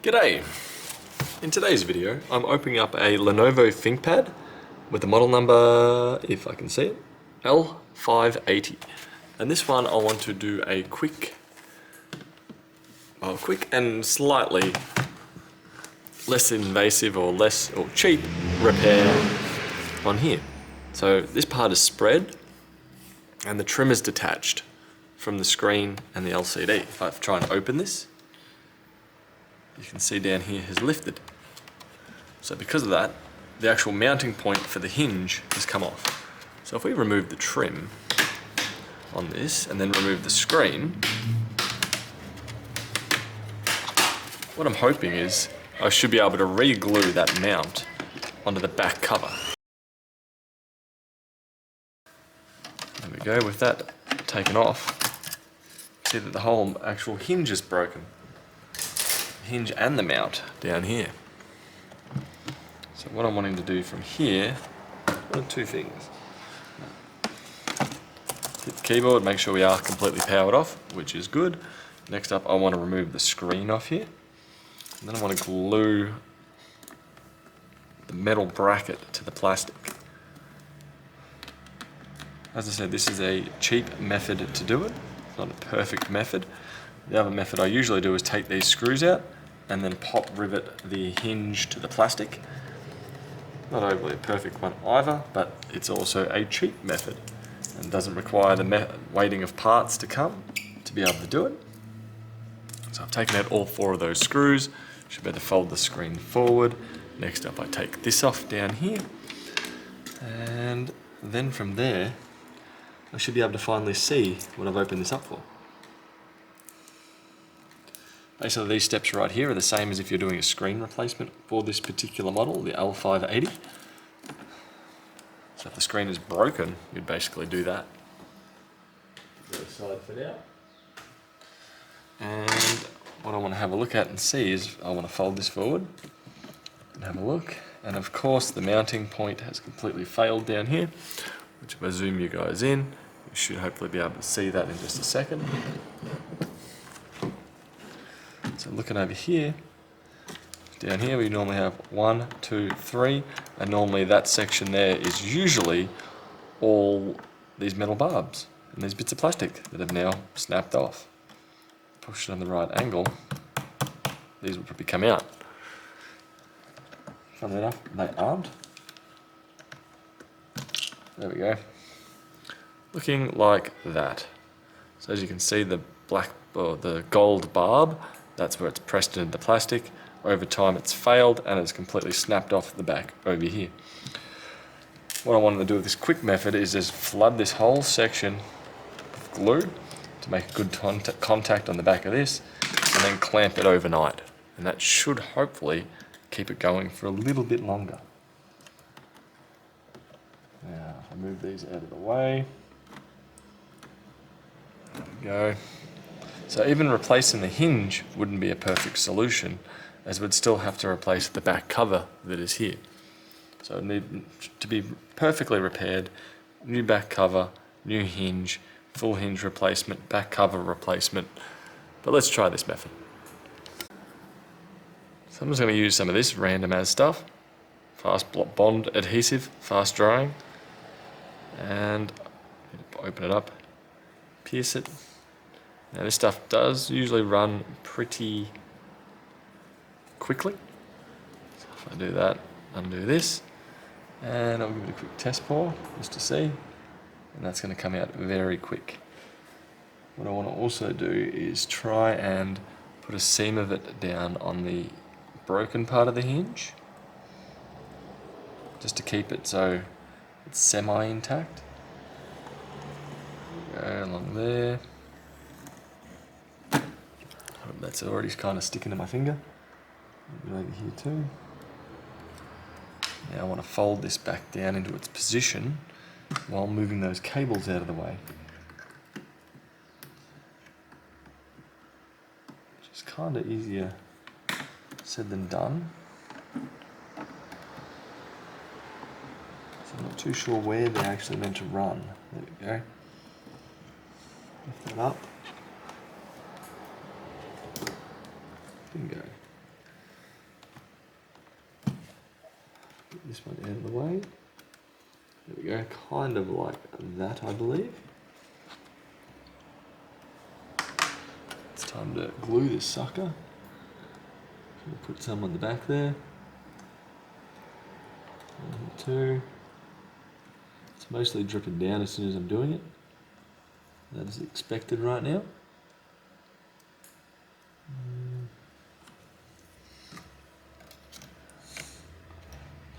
G'day! In today's video, I'm opening up a Lenovo Thinkpad with the model number, if I can see it, L580. And this one I want to do a quick and slightly less invasive or cheap repair on here. So this part is spread and the trim is detached from the screen and the LCD. If I try and open this, you can see down here has lifted. So because of that, the actual mounting point for the hinge has come off. So if we remove the trim on this and then remove the screen, what I'm hoping is I should be able to re-glue that mount onto the back cover. There we go, with that taken off, see that the whole actual hinge is broken. Hinge and the mount down here. So what I'm wanting to do from here are two things. Hit the keyboard, make sure we are completely powered off, which is good. Next up, I want to remove the screen off here. And then I want to glue the metal bracket to the plastic. As I said, this is a cheap method to do it. It's not a perfect method. The other method I usually do is take these screws out and then pop rivet the hinge to the plastic. Not overly a perfect one either, but it's also a cheap method and doesn't require the waiting of parts to come to be able to do it. So I've taken out all four of those screws. Should be able to fold the screen forward. Next up I take this off down here, and then from there I should be able to finally see what I've opened this up for. Basically these steps right here are the same as if you're doing a screen replacement for this particular model, the L580. So if the screen is broken, you'd basically do that. Put it aside for now. And what I want to have a look at and see is I want to fold this forward and have a look. And of course the mounting point has completely failed down here, which if I zoom you guys in, you should hopefully be able to see that in just a second. So looking over here, down here we normally have 1, 2, 3, and normally that section there is usually all these metal barbs and these bits of plastic that have now snapped off. Push it on the right angle, these will probably come out. Funnily enough, they aren't. There we go. Looking like that. So as you can see, the the gold barb, that's where it's pressed into the plastic. Over time it's failed and it's completely snapped off the back over here. What I wanted to do with this quick method is just flood this whole section with glue to make a good contact on the back of this, and then clamp it overnight. And that should hopefully keep it going for a little bit longer. Now, if I move these out of the way, there we go. So even replacing the hinge wouldn't be a perfect solution, as we'd still have to replace the back cover that is here. So it needs to be perfectly repaired, new back cover, new hinge, full hinge replacement, back cover replacement. But let's try this method. So I'm just going to use some of this random as stuff. Fast bond adhesive, fast drying. And open it up, pierce it. Now this stuff does usually run pretty quickly. So if I do that, undo this, and I'll give it a quick test pour just to see. And that's going to come out very quick. What I want to also do is try and put a seam of it down on the broken part of the hinge, just to keep it so it's semi-intact. Go along there. That's already kind of sticking to my finger. Over here too. Now I want to fold this back down into its position while moving those cables out of the way. Which is kind of easier said than done. So I'm not too sure where they're actually meant to run. There we go. Lift that up. Bingo. this one out of the way. There we go, kind of like that, I believe. It's time to glue this sucker. We'll put some on the back there. 1, 2. It's mostly dripping down as soon as I'm doing it. That is expected right now.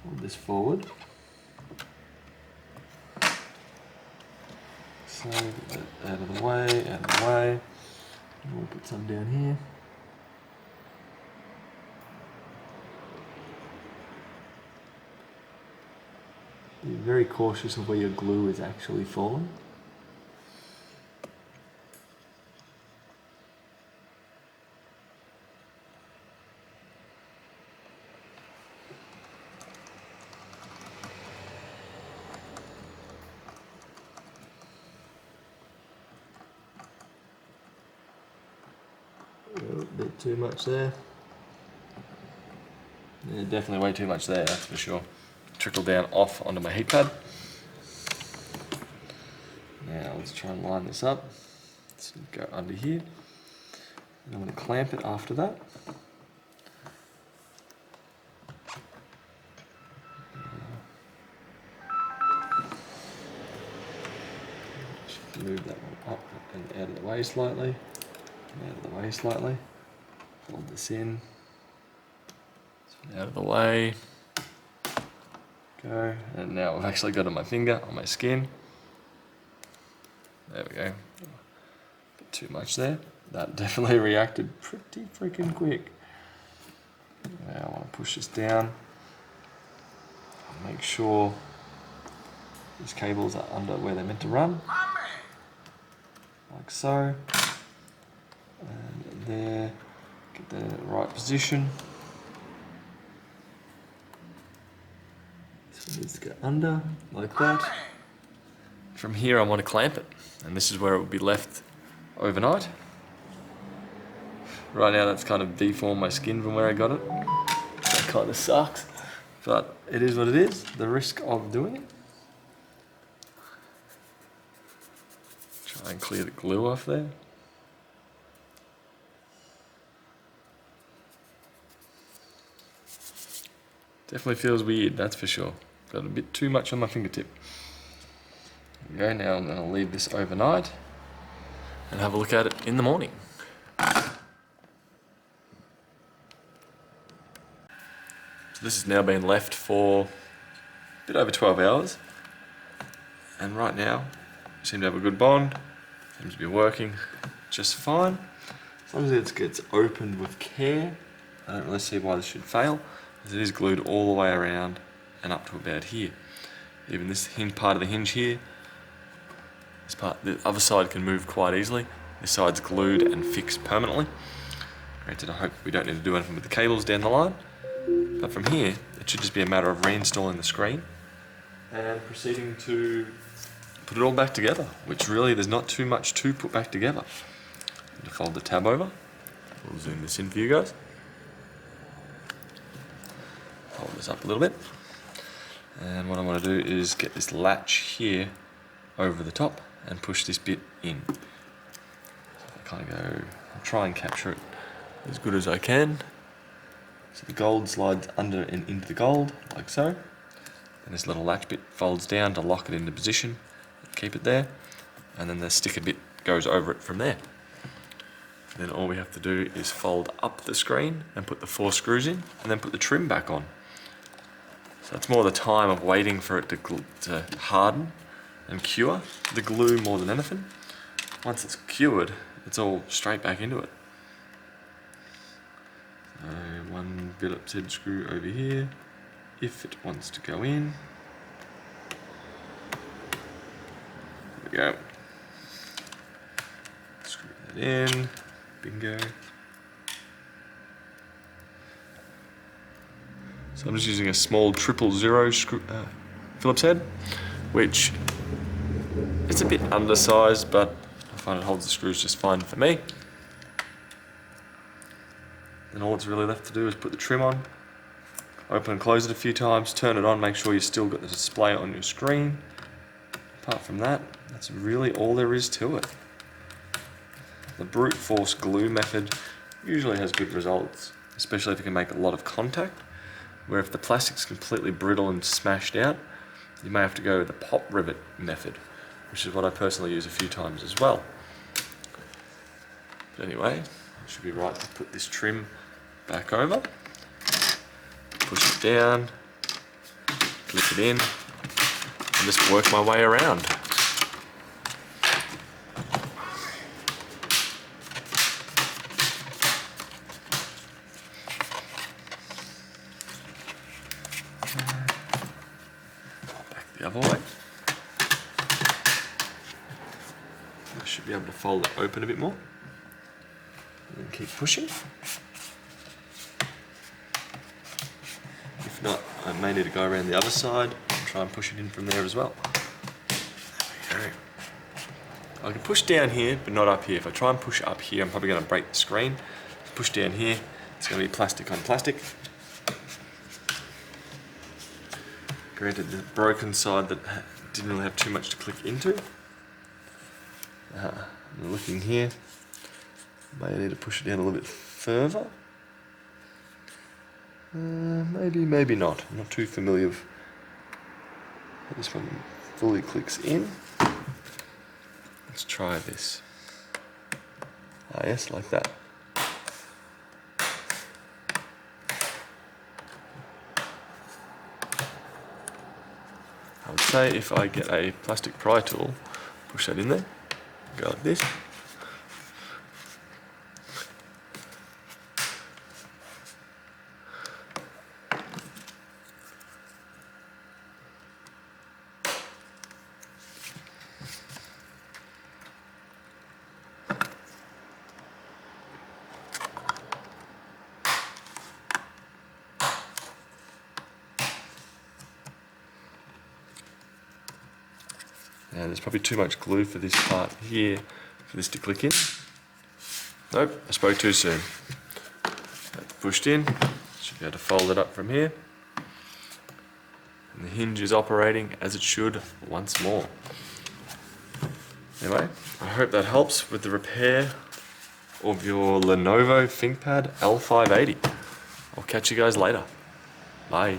Hold this forward. So, get that out of the way, out of the way. And we'll put some down here. Be very cautious of where your glue is actually falling. A bit too much there. Yeah, definitely way too much there, that's for sure. Trickle down off onto my heat pad. Now let's try and line this up. Let's go under here. And I'm going to clamp it after that. Just move that one up and out of the way slightly. Out of the way slightly. Hold this in. Out of the way. Go. And now I've actually got it on my finger, on my skin. There we go. Bit too much there. That definitely reacted pretty freaking quick. Now I want to push this down. Make sure these cables are under where they're meant to run. Like so. And there, get that in the right position. So it needs to go under, like that. From here I want to clamp it, and this is where it will be left overnight. Right now that's kind of deformed my skin from where I got it. That kind of sucks, but it is what it is, the risk of doing it. Try and clear the glue off there. Definitely feels weird, that's for sure. Got a bit too much on my fingertip. There we go, now I'm going to leave this overnight and have a look at it in the morning. So this has now been left for a bit over 12 hours. And right now, we seem to have a good bond. Seems to be working just fine. As long as it gets opened with care, I don't really see why this should fail. As it is glued all the way around and up to about here. Even this hinge part of the hinge here, this part, the other side can move quite easily. This side's glued and fixed permanently. Granted, I hope we don't need to do anything with the cables down the line. But from here, it should just be a matter of reinstalling the screen and proceeding to put it all back together, which really there's not too much to put back together. I'm going to fold the tab over. We'll zoom this in for you guys. Hold this up a little bit, and what I want to do is get this latch here over the top and push this bit in. So I kind of go, I'll try and capture it as good as I can. So the gold slides under and into the gold, like so. And this little latch bit folds down to lock it into position, and keep it there, and then the sticker bit goes over it from there. And then all we have to do is fold up the screen and put the 4 screws in, and then put the trim back on. So it's more the time of waiting for it to harden and cure the glue more than anything. Once it's cured, it's all straight back into it. So 1 Phillips head screw over here, if it wants to go in. There we go. Screw that in, bingo. So I'm just using a small 000 screw, Phillips head, which it's a bit undersized, but I find it holds the screws just fine for me. Then all it's really left to do is put the trim on, Open and close it a few times, turn it on, make sure you still got the display on your screen. Apart from that, that's really all there is to it. The brute force glue method usually has good results, especially if you can make a lot of contact, where if the plastic's completely brittle and smashed out, you may have to go with the pop rivet method, which is what I personally use a few times as well. But anyway, it should be right to put this trim back over, push it down, clip it in, and just work my way around. Back the other way. I should be able to fold it open a bit more. And keep pushing. If not, I may need to go around the other side and try and push it in from there as well. There we go. I can push down here, but not up here. If I try and push up here, I'm probably going to break the screen. Push down here, it's going to be plastic on plastic. Granted, the broken side that didn't really have too much to click into. Looking here, may need to push it down a little bit further. Maybe not. I'm not too familiar with how this one fully clicks in. Let's try this. Ah yes, like that. I would say if I get a plastic pry tool, push that in there, go like this. And there's probably too much glue for this part here for this to click in. Nope, I spoke too soon. That's pushed in, should be able to fold it up from here. And the hinge is operating as it should once more. Anyway, I hope that helps with the repair of your Lenovo Thinkpad L580. I'll catch you guys later. Bye.